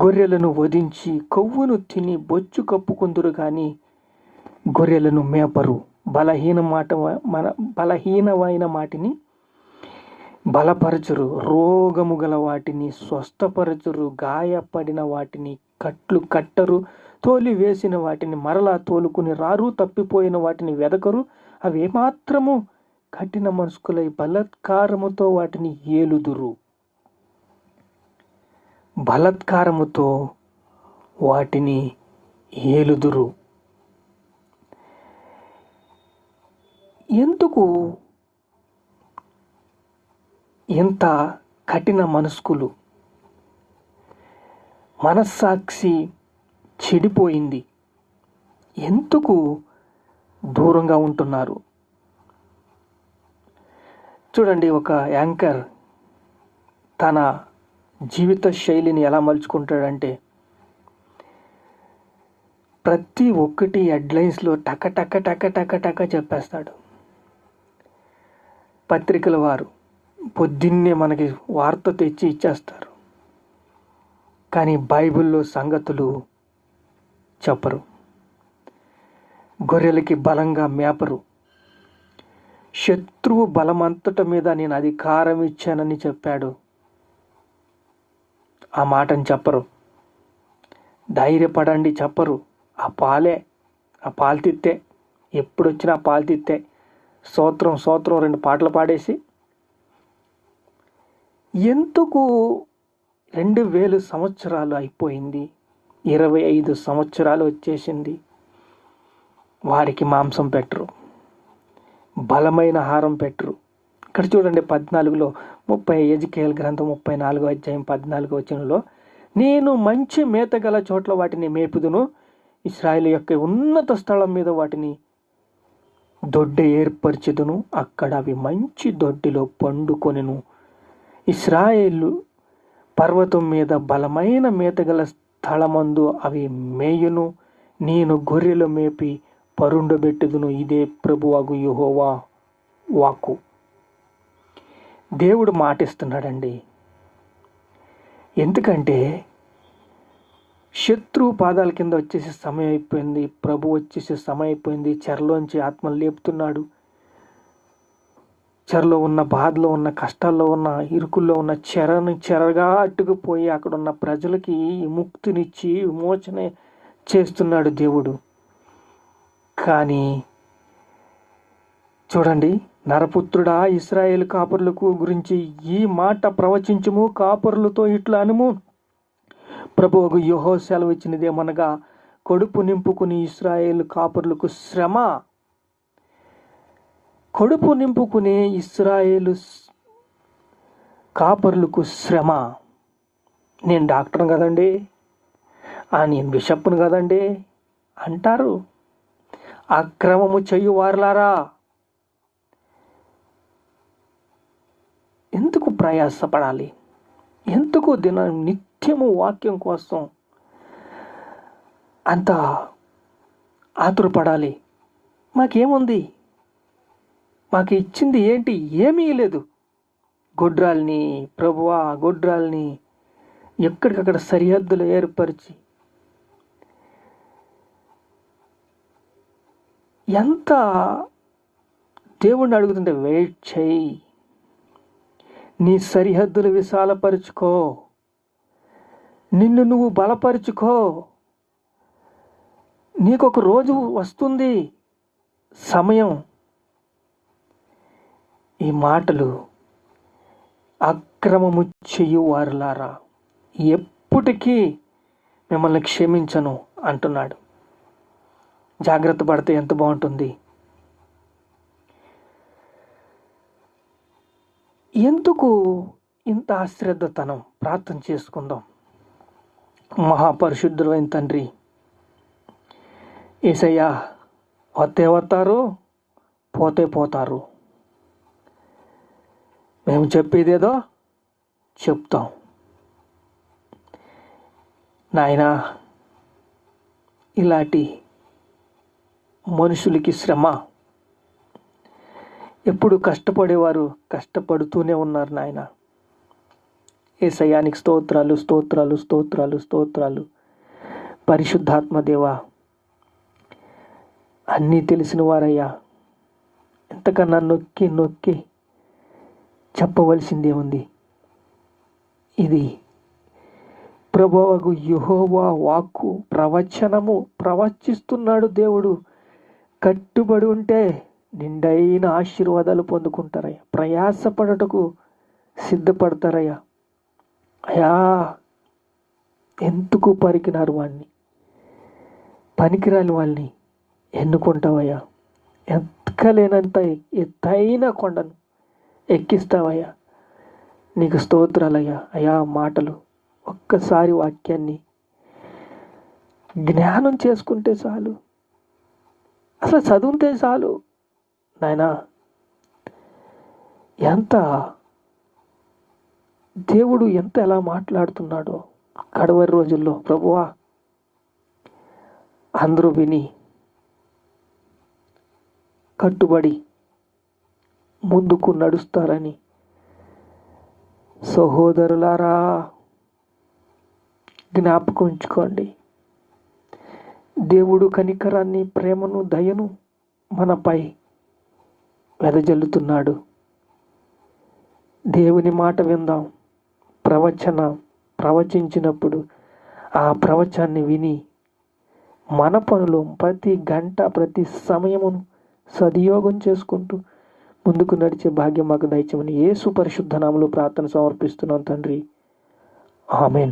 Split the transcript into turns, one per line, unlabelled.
గొర్రెలను వధించి కొవ్వును తిని బొచ్చు కప్పుకుందురు కానీ గొర్రెలను మేపరు. బలహీనమైన వాటిని బలపరచురు, రోగము గల వాటిని స్వస్థపరచురు, గాయపడిన వాటిని కట్లు కట్టరు, తోలి వేసిన వాటిని మరలా తోలుకుని రారు, తప్పిపోయిన వాటిని వెదకరు. అవి ఏమాత్రము కఠిన మనస్కులై బలాత్కారముతో వాటిని ఏలుదురు. బలాత్కారముతో వాటిని ఏలుదురు. ఎందుకు ఎంత కఠిన మనస్కులు? మనస్సాక్షి చెడిపోయింది. ఎందుకు దూరంగా ఉంటున్నారు? చూడండి, ఒక యాంకర్ తన జీవిత శైలిని ఎలా మలుచుకుంటాడంటే, ప్రతి ఒక్కటి హెడ్లైన్స్లో టక టక టక టక టక చెప్పేస్తాడు. పత్రికల వారు పొద్దున్నే మనకి వార్త తెచ్చి ఇచ్చేస్తారు, కానీ బైబిల్లో సంగతులు చెప్పరు. గొర్రెలకి బలంగా మేపరు. శత్రువు బలమంతట మీద నేను అధికారం ఇచ్చానని చెప్పాడు. ఆ మాటని చెప్పరు. ధైర్యపడండి చెప్పరు. ఆ పాలు తిత్తే, ఎప్పుడొచ్చినా పాలు తిత్తే, స్తోత్రం స్తోత్రం 2 పాటలు పాడేసి, ఎందుకు 2000 సంవత్సరాలు అయిపోయింది, 25 సంవత్సరాలు వచ్చేసింది, వారికి మాంసం పెట్టరు, బలమైన ఆహారం పెట్టరు. ఇక్కడ చూడండి 14లో 30 గ్రంథం 34 అధ్యాయం 14 వచనంలో, నేను మంచి మేత గల చోట్ల వాటిని మేపుదును, ఇశ్రాయేలు యొక్క ఉన్నత స్థలం మీద వాటిని దొడ్డి ఏర్పరచుదును, అక్కడ అవి మంచి దొడ్డిలో పండుకొనెను. ఇశ్రాయేలు పర్వతం మీద బలమైన మేతగల స్థలమందు అవి మేయును, నేను గొర్రెలు మేపి పరుండబెట్టుదును. ఇదే ప్రభువగు యెహోవా వాక్కు. దేవుడు మాటిస్తున్నాడండి. ఎందుకంటే శత్రువు పాదాల కింద వచ్చేసే సమయం అయిపోయింది, ప్రభు వచ్చేసే సమయం అయిపోయింది. చెరలోంచి ఆత్మలు లేపుతున్నాడు. చెరలో ఉన్న బాధలో ఉన్న కష్టాల్లో ఉన్న ఇరుకుల్లో ఉన్న చెరగా అట్టుకుపోయి అక్కడ ఉన్న ప్రజలకి ముక్తినిచ్చి విమోచన చేస్తున్నాడు దేవుడు. కానీ చూడండి, నరపుత్రుడా, ఇశ్రాయేలు కాపరులకు గురించి ఈ మాట ప్రవచించుము, కాపరులతో ఇట్లా అనుము, ప్రభువుకు యెహోవా సెలవు ఇచ్చినదేమనగా, కడుపు నింపుకుని ఇశ్రాయేలు కాపరులకు శ్రమ. కడుపు నింపుకునే ఇశ్రాయేలు కాపరులకు శ్రమ. నేను డాక్టర్ని కదండి, నేను బిషప్ను కదండి అంటారు. అక్రమము చేయువారులారా, ఎందుకు ప్రయాసపడాలి? ఎందుకు నిత్యము వాక్యం కోసం అంత ఆతురపడాలి? మాకేముంది? మాకు ఇచ్చింది ఏంటి? ఏమీ లేదు. గొడ్రాల్ని, ప్రభువా గొడ్రాల్ని ఎక్కడికక్కడ సరిహద్దులు ఏర్పరిచి, ఎంత దేవుణ్ణి అడుగుతుంటే, వెయిట్ చేయి, నీ సరిహద్దులు విశాలపరుచుకో, నిన్ను నువ్వు బలపరుచుకో, నీకొక రోజు వస్తుంది, సమయం. ఈ మాటలు అక్రమము చెయ్యువారులారా, ఎప్పటికీ మిమ్మల్ని క్షమించను అంటున్నాడు. జాగ్రత్త పడితే ఎంత బాగుంటుంది. ఎందుకు ఇంత అశ్రద్ధతనం? ప్రార్థన చేసుకుందాం. మహాపరిశుద్ధుడైన తండ్రి, యేసయ్యా, వస్తే వస్తారు, పోతే పోతారు. మేము చెప్పేదేదో చెప్తాం. నాయనా, ఇలాంటి మనుషులకి శ్రమ. ఎప్పుడు కష్టపడేవారు కష్టపడుతూనే ఉన్నారు నాయన. యేసయ్యానికి స్తోత్రాలు స్తోత్రాలు స్తోత్రాలు స్తోత్రాలు. పరిశుద్ధాత్మ దేవా, అన్నీ తెలిసిన వారయ్యా, ఎంతకన్నా నొక్కి నొక్కి చెప్పవలసిందే ఉంది. ఇది ప్రభువగు యెహోవా వాక్కు, ప్రవచనము. ప్రవచిస్తున్నాడు దేవుడు. కట్టుబడి ఉంటే నిండైన ఆశీర్వాదాలు పొందుకుంటారయ్యా. ప్రయాసపడటకు సిద్ధపడతారయ్యా. అయ్యా, ఎందుకు పరికినారు వాడిని, పనికిరాని వాళ్ళని ఎన్నుకుంటావయ్యా. ఎక్కలేనంత ఎత్తైన కొండను ఎక్కిస్తావయ్యా. నీకు స్తోత్రాలయ్యా. అయ్యా, మాటలు ఒక్కసారి వాక్యాన్ని జ్ఞానం చేసుకుంటే చాలు, అసలు చదివితే చాలు నాయనా. దేవుడు ఎలా మాట్లాడుతున్నాడో కడవరి రోజుల్లో ప్రభువా, అందరూ విని కట్టుబడి ముందుకు నడుస్తారని. సహోదరులారా, జ్ఞాపకం ఉంచుకోండి. దేవుడు కనికరాన్ని, ప్రేమను, దయను మనపై వెదజల్లుతున్నాడు. దేవుని మాట విందాం. ప్రవచించినప్పుడు ఆ ప్రవచనాన్ని విని మన పనులు ప్రతి గంట, ప్రతి సమయమును సద్వినియోగం చేసుకుంటూ ముందుకు నడిచే భాగ్యం మాకు దయచేయమని యేసు పరిశుద్ధ నామములో ప్రార్థన సమర్పిస్తున్నాం తండ్రి. ఆమేన్.